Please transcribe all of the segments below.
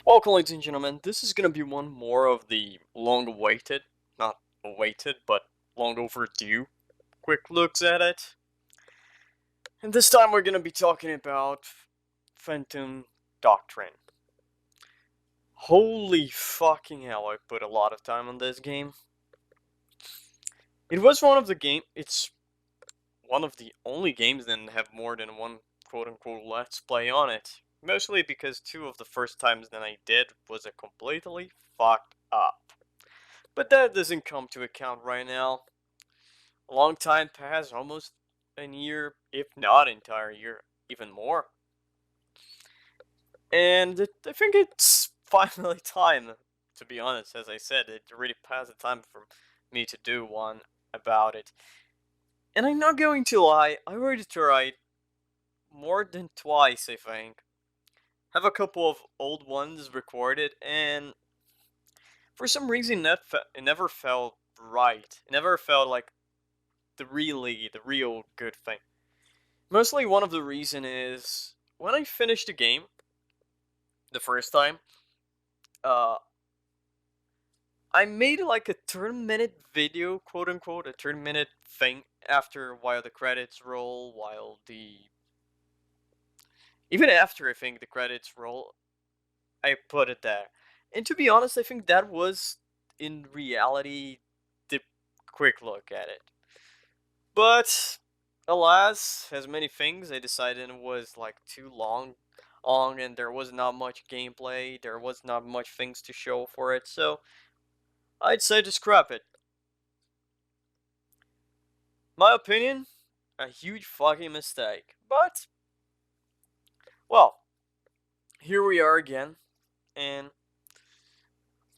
Welcome, ladies and gentlemen. This is gonna be one more of the long-awaited, not awaited, but long overdue quick looks at it. And this time we're gonna be talking about Phantom Doctrine. Holy fucking hell, I put a lot of time on this game. It was one of the it's one of the only games that have more than one quote-unquote let's play on it. Mostly because two of the first times that I did was a completely fucked up. But that doesn't come to account right now. A long time passed, almost a year, if not entire year, even more. And I think it's finally time, to be honest. As I said, it really passed the time for me to do one about it. And I'm not going to lie, I already tried more than twice, I think. Have a couple of old ones recorded, and for some reason it never felt right. It never felt like the real good thing. Mostly one of the reason is when I finished the game the first time, uh, I made like a 30-minute video, quote unquote, a 30-minute thing after while the credits roll, even after I think the credits roll, I put it there. And to be honest, I think that was in reality the quick look at it. But alas, as many things, I decided it was like too long, and there was not much gameplay. There was not much things to show for it, so I'd say to scrap it. My opinion, a huge fucking mistake. But well, here we are again, and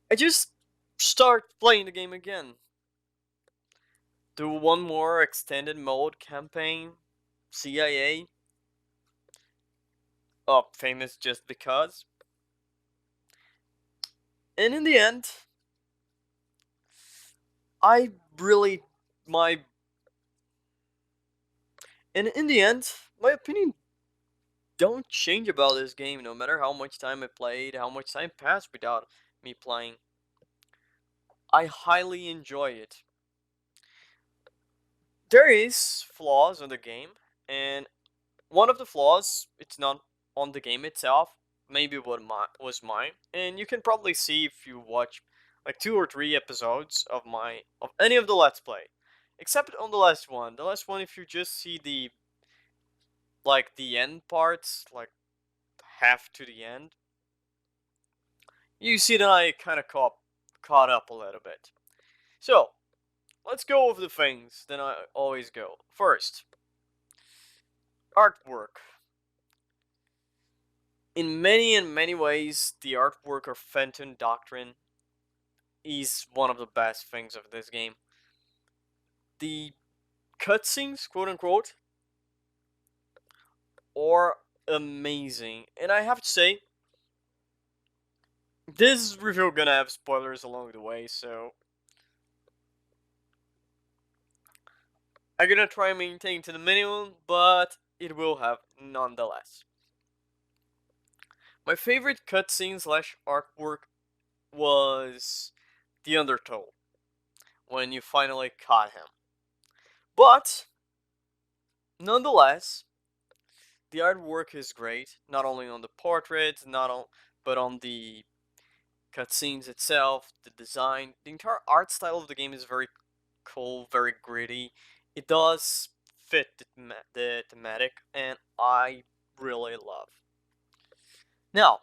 I just start playing the game again. Do one more extended mode campaign, CIA, famous just because. And in the end, I really my and in the end, my opinion don't change about this game no matter how much time I played, how much time passed without me playing. I highly enjoy it. There is flaws in the game, and one of the flaws, it's not on the game itself, maybe was mine, and you can probably see if you watch like 2 or 3 episodes of any of the Let's Play. Except on the last one. The last one, if you just see the end parts, like half to the end, you see that I kind of caught up a little bit. So let's go over the things that I always go. First, artwork. In many ways, the artwork of Phantom Doctrine is one of the best things of this game. The cutscenes, quote unquote, are amazing, and I have to say, this review gonna have spoilers along the way, so I'm gonna try and maintain to the minimum, but it will have nonetheless. My favorite cutscene slash artwork was the Undertow, when you finally caught him. But, nonetheless, the artwork is great, not only on the portraits, but on the cutscenes itself, the design. The entire art style of the game is very cool, very gritty. It does fit the thematic, and I really love. Now,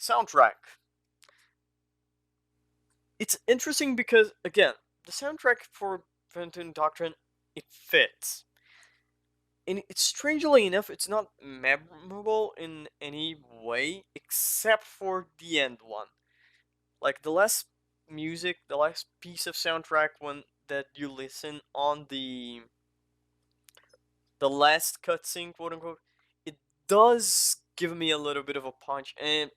soundtrack. It's interesting because, again, the soundtrack for Phantom Doctrine, it fits. And it's strangely enough, it's not memorable in any way except for the end one. Like the last music, the last piece of soundtrack when that you listen on the last cutscene, quote unquote, it does give me a little bit of a punch, and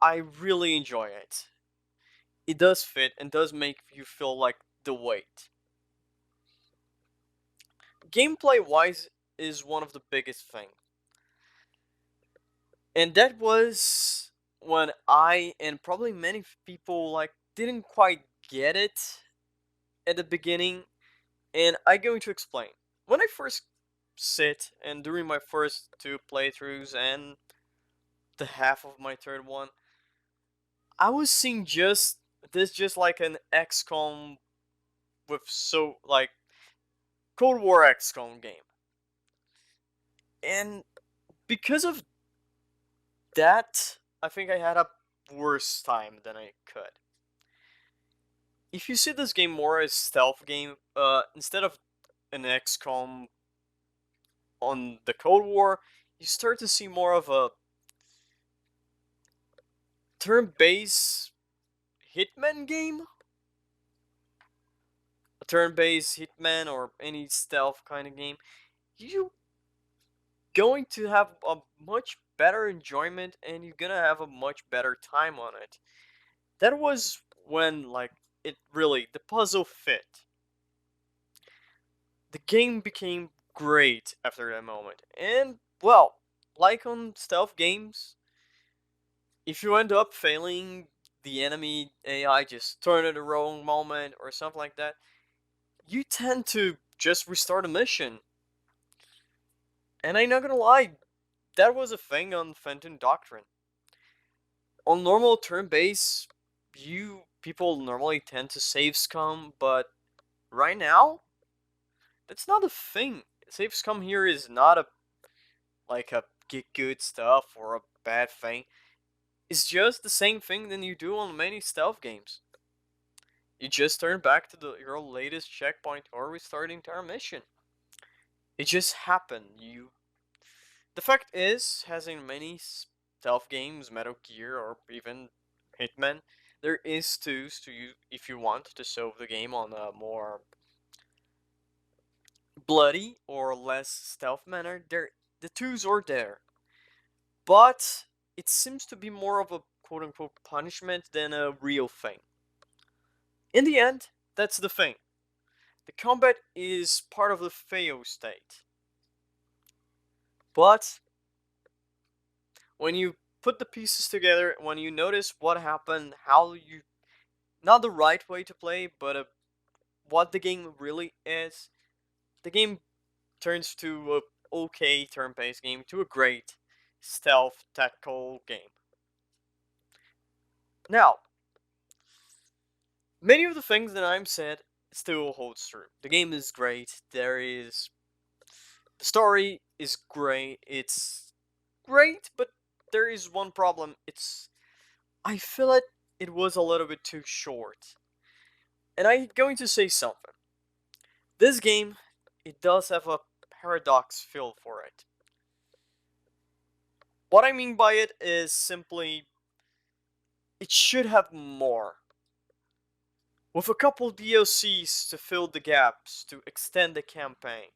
I really enjoy it. It does fit and does make you feel like the weight. Gameplay wise is one of the biggest things. And that was when I and probably many people like didn't quite get it at the beginning, and I'm going to explain. When I first sit and during my first two playthroughs and the half of my third one, I was seeing just like an XCOM with so like Cold War XCOM game. And because of that, I think I had a worse time than I could. If you see this game more as stealth game, instead of an XCOM on the Cold War, you start to see more of a turn-based hitman game, a turn-based hitman or any stealth kind of game. You going to have a much better enjoyment and you're gonna have a much better time on it. That was when like it really the puzzle fit. The game became great after that moment. And well, like on stealth games, if you end up failing the enemy AI just turn at the wrong moment or something like that, you tend to just restart a mission. And I'm not gonna lie, that was a thing on Fenton Doctrine. On normal turn base, you people normally tend to save scum, but right now, that's not a thing. Save scum here is not a like a get good stuff or a bad thing. It's just the same thing than you do on many stealth games. You just turn back to your latest checkpoint or restart the entire mission. It just happened. The fact is, as in many stealth games, Metal Gear or even Hitman, there is tools to use if you want to solve the game on a more bloody or less stealth manner. The tools are there, but it seems to be more of a quote unquote punishment than a real thing. In the end, that's the thing. The combat is part of the fail state. But when you put the pieces together, when you notice what happened, how you not the right way to play, but what the game really is, the game turns to a okay turn-based game to a great stealth tactical game. Now, many of the things that I'm said still holds true. The game is great. The story is great. It's great, but there is one problem. I feel it was a little bit too short. And I'm going to say something. This game, it does have a paradox feel for it. What I mean by it is simply, it should have more. With a couple DLCs to fill the gaps, to extend the campaign.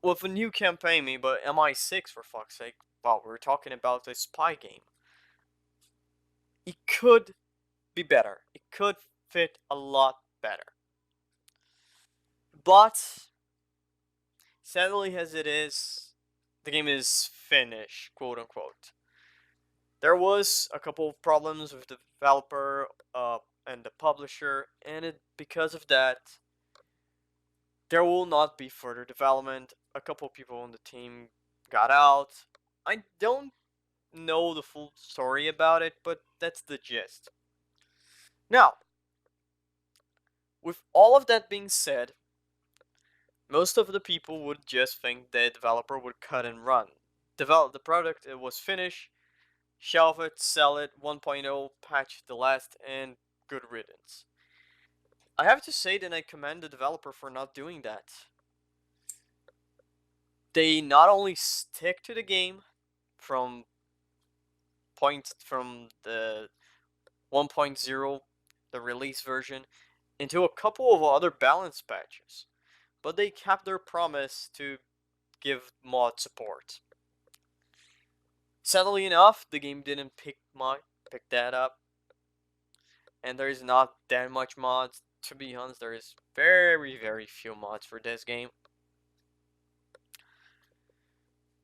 With a new campaign, maybe, but MI6 for fuck's sake. Wow, we're talking about a spy game. It could be better. It could fit a lot better. But, sadly as it is, the game is finished, quote unquote. There was a couple of problems with the developer and the publisher, and because of that, there will not be further development. A couple of people on the team got out. I don't know the full story about it, but that's the gist. Now, with all of that being said, most of the people would just think the developer would cut and run. Develop the product, it was finished, shelve it, sell it, 1.0, patch the last, and good riddance. I have to say that I commend the developer for not doing that. They not only stick to the game from from the 1.0, the release version, into a couple of other balance patches, but they kept their promise to give mod support. Sadly enough, the game didn't pick that up, and there is not that much mods. To be honest, there is very few mods for this game.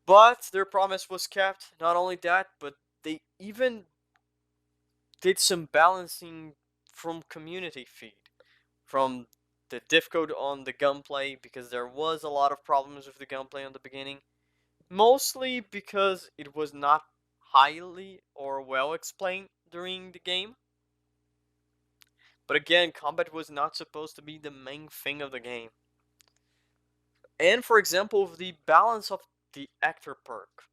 But their promise was kept. Not only that, but they even did some balancing from community feed, from the diff code on the gunplay, because there was a lot of problems with the gunplay on the beginning. Mostly because it was not highly or well explained during the game. But again, combat was not supposed to be the main thing of the game. And for example, the balance of the actor perk.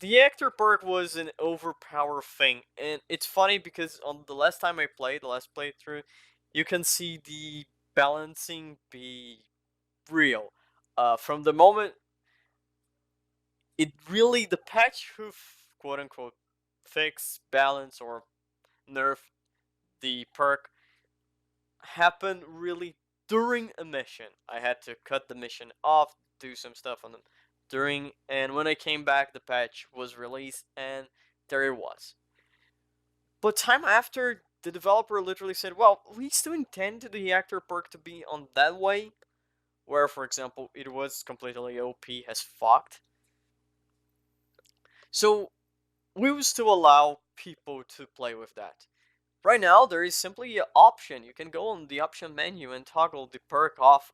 The actor perk was an overpowered thing, and it's funny because on the last time I played, the last playthrough, you can see the balancing be real. From the moment it really, the patch who quote unquote fix, balance, or nerf the perk happened really during a mission. I had to cut the mission off, do some stuff on them during, and when I came back, the patch was released, and there it was. But time after, the developer literally said, well, we still intend the actor perk to be on that way, where, for example, it was completely OP as fucked. So, we will still allow people to play with that. Right now, there is simply an option. You can go on the option menu and toggle the perk off.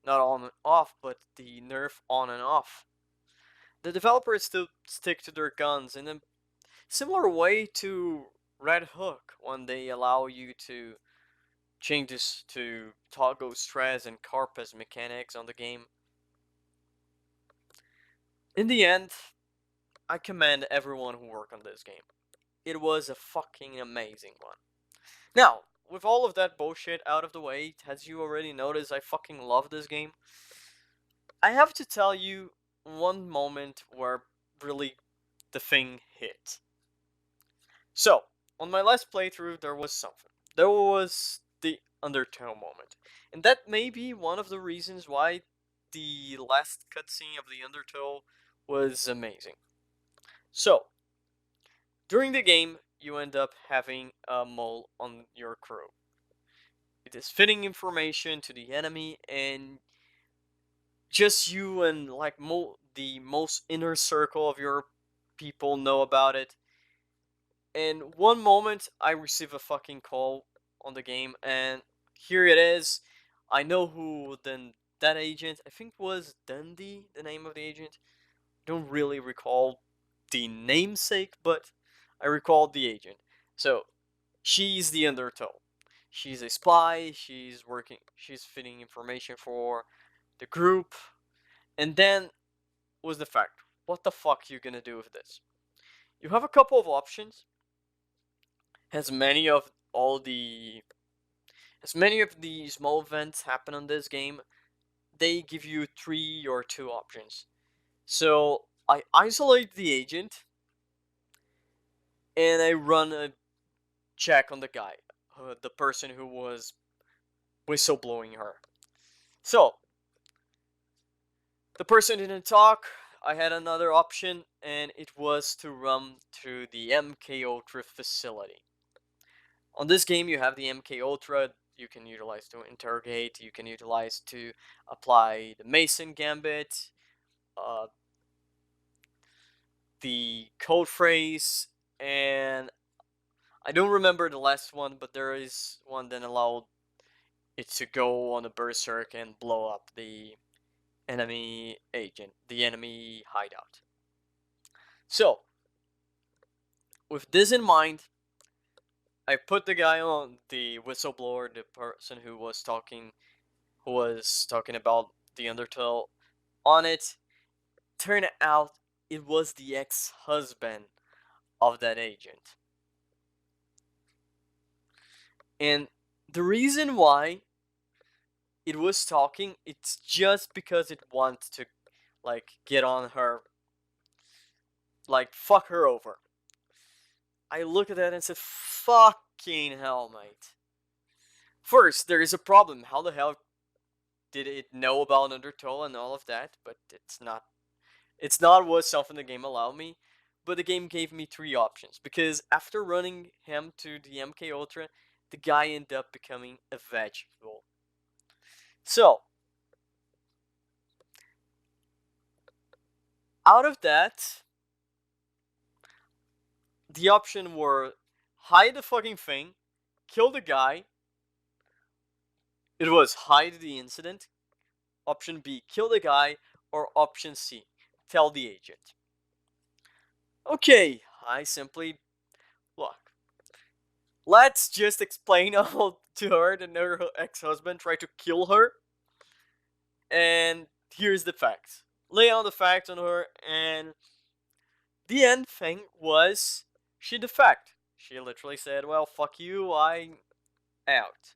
Not on and off, but the nerf on and off. The developers still stick to their guns in a similar way to Red Hook when they allow you to change this to toggle stress and carpus mechanics on the game. In the end, I commend everyone who worked on this game. It was a fucking amazing one. Now, with all of that bullshit out of the way, as you already noticed, I fucking love this game. I have to tell you one moment where really the thing hit. So, on my last playthrough, there was something. There was the Undertale moment. And that may be one of the reasons why the last cutscene of the Undertale was amazing. So, during the game, you end up having a mole on your crew. It is fitting information to the enemy, and just you and like the most inner circle of your people know about it. And one moment, I receive a fucking call on the game, and here it is. I know who then that agent. I think was Dundee, the name of the agent. Don't really recall the namesake, but I recall the agent. So she's the Undertow. She's a spy. She's working. She's fitting information for the group. And then was the fact. What the fuck you gonna do with this? You have a couple of options. As many of all the as many of the small events happen on this game, they give you 3 or 2 options. So I isolate the agent and I run a check on the guy, the person who was whistleblowing her. So the person didn't talk. I had another option, and it was to run to the MK Ultra facility. On this game, you have the MK Ultra. You can utilize to interrogate. You can utilize to apply the Mason Gambit, uh, the code phrase, and I don't remember the last one, but there is one that allowed it to go on a berserk and blow up the enemy agent, the enemy hideout. So, with this in mind, I put the guy on the whistleblower, the person who was talking about the Undertale, on it. Turned out it was the ex-husband of that agent. And the reason why it was talking, it's just because it wants to, like, get on her, like, fuck her over. I look at that and said, fucking hell, mate. First, there is a problem. How the hell did it know about Undertale and all of that? But it's not. It's not what stuff in the game allowed me. But the game gave me 3 options. Because after running him to the MK Ultra, the guy ended up becoming a vegetable. So, Out of that, the option were hide the fucking thing, kill the guy. It was hide the incident. Option B, kill the guy. Or option C, tell the agent. Okay, I simply look. Let's just explain all to her that her ex-husband tried to kill her. And here's the facts. Lay out the facts on her, and the end thing was she defected. She literally said, well, fuck you, I'm out.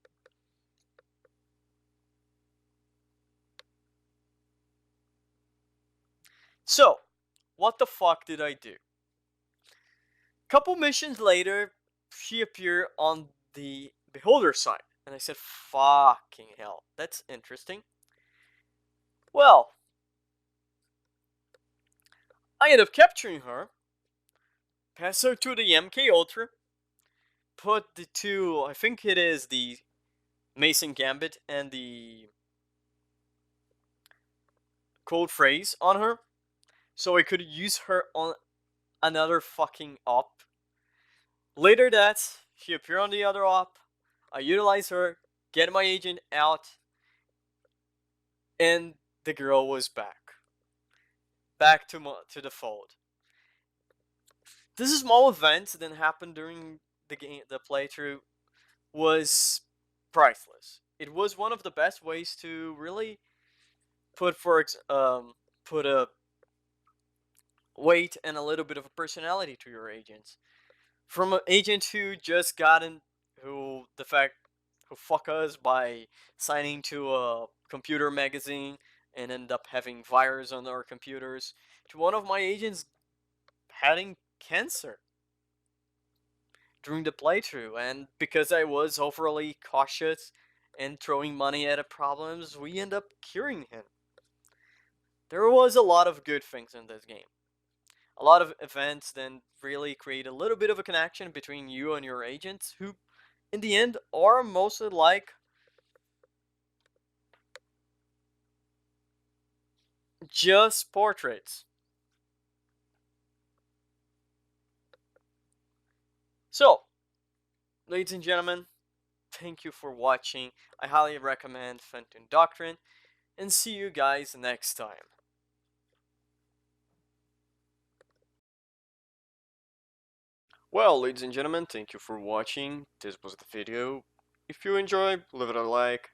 So, what the fuck did I do? Couple missions later, she appeared on the Beholder side. And I said, fucking hell, that's interesting. Well, I ended up capturing her, pass her to the MK Ultra, put the two, I think it is the Mason Gambit and the code phrase on her, so I could use her on another fucking op. Later that, she appeared on the other op, I utilized her, get my agent out, and the girl was back. Back to the fold. This small event that happened during the playthrough, was priceless. It was one of the best ways to really put put a weight and a little bit of a personality to your agents. From an agent who just got in, who fuck us by signing to a computer magazine and end up having virus on our computers, to one of my agents having cancer during the playthrough, and because I was overly cautious and throwing money at problems, we end up curing him. There was a lot of good things in this game. A lot of events then really create a little bit of a connection between you and your agents, who, in the end, are mostly like just portraits. So, ladies and gentlemen, thank you for watching. I highly recommend Phantom Doctrine, and see you guys next time. Well, ladies and gentlemen, thank you for watching. This was the video. If you enjoyed, leave it a like.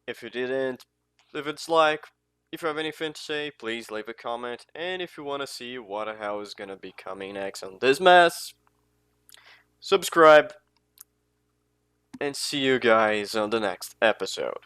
If you didn't, leave it a dislike. If you have anything to say, please leave a comment. And if you want to see what the hell is gonna be coming next on this mess, subscribe. And see you guys on the next episode.